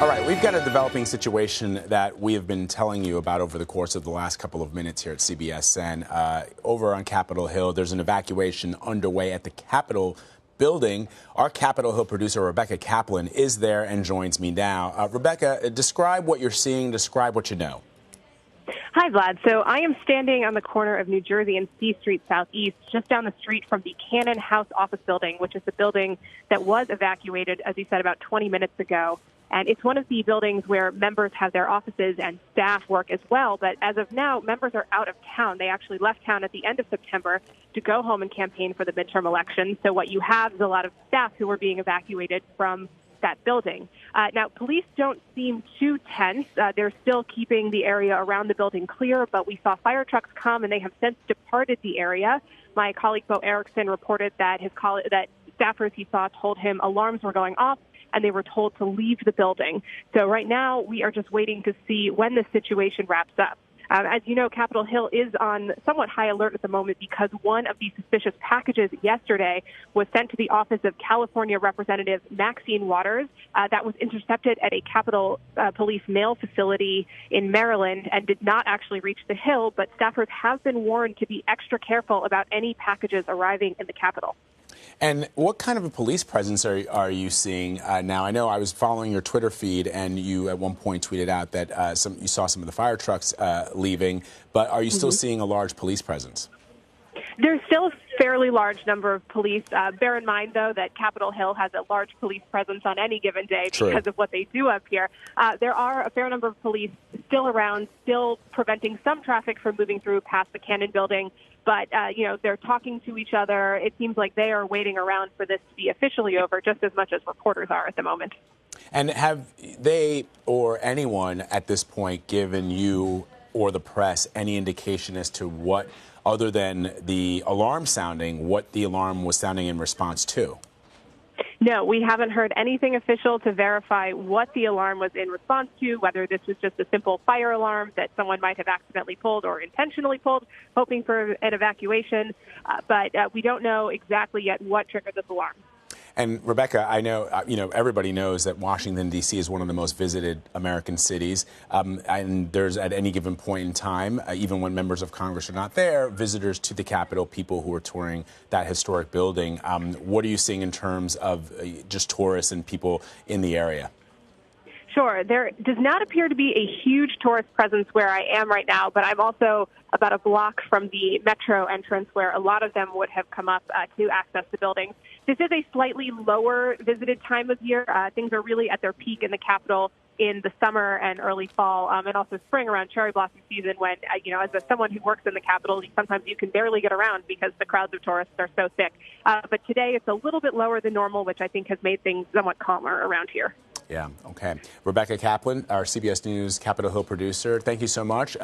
All right, we've got a developing situation that we have been telling you about over the course of the last couple of minutes here at CBSN. Over on Capitol Hill, there's an evacuation underway at the Capitol building. Our Capitol Hill producer, Rebecca Kaplan, is there and joins me now. Rebecca, describe what you're seeing, describe what you know. Hi, Vlad. So I am standing on the corner of New Jersey and C Street Southeast, just down the street from the Cannon House office building, which is the building that was evacuated, as you said, about 20 minutes ago. And it's one of the buildings where members have their offices and staff work as well. But as of now, members are out of town. They actually left town at the end of September to go home and campaign for the midterm election. So what you have is a lot of staff who are being evacuated from that building. Now, police don't seem too tense. They're still keeping the area around the building clear, but we saw fire trucks come, and they have since departed the area. My colleague, Bo Erickson, reported that that staffers he saw told him alarms were going off, and they were told to leave the building. So right now, we are just waiting to see when this situation wraps up. As you know, Capitol Hill is on somewhat high alert at the moment because one of the suspicious packages yesterday was sent to the office of California Representative Maxine Waters. That was intercepted at a Capitol Police mail facility in Maryland and did not actually reach the Hill, but staffers have been warned to be extra careful about any packages arriving in the Capitol. And what kind of a police presence are you seeing now? I know I was following your Twitter feed, and you at one point tweeted out that you saw some of the fire trucks leaving, but are you still seeing a large police presence? There's still a fairly large number of police. Bear in mind, though, that Capitol Hill has a large police presence on any given day because of what they do up here. There are a fair number of police still around, still preventing some traffic from moving through past the Cannon building. But, they're talking to each other. It seems like they are waiting around for this to be officially over just as much as reporters are at the moment. And have they or anyone at this point given you or the press any indication as to what, other than the alarm sounding, what the alarm was sounding in response to? No, we haven't heard anything official to verify what the alarm was in response to, whether this was just a simple fire alarm that someone might have accidentally pulled or intentionally pulled, hoping for an evacuation. But we don't know exactly yet what triggered this alarm. And Rebecca, I know, everybody knows that Washington, D.C. is one of the most visited American cities. And there's, at any given point in time, even when members of Congress are not there, visitors to the Capitol, people who are touring that historic building. What are you seeing in terms of just tourists and people in the area? Sure. There does not appear to be a huge tourist presence where I am right now, but I'm also about a block from the metro entrance where a lot of them would have come up to access the building. This is a slightly lower visited time of year. Things are really at their peak in the Capitol in the summer and early fall, and also spring around cherry blossom season when, as someone who works in the Capitol, sometimes you can barely get around because the crowds of tourists are so thick. But today it's a little bit lower than normal, which I think has made things somewhat calmer around here. Yeah, okay. Rebecca Kaplan, our CBS News Capitol Hill producer, thank you so much.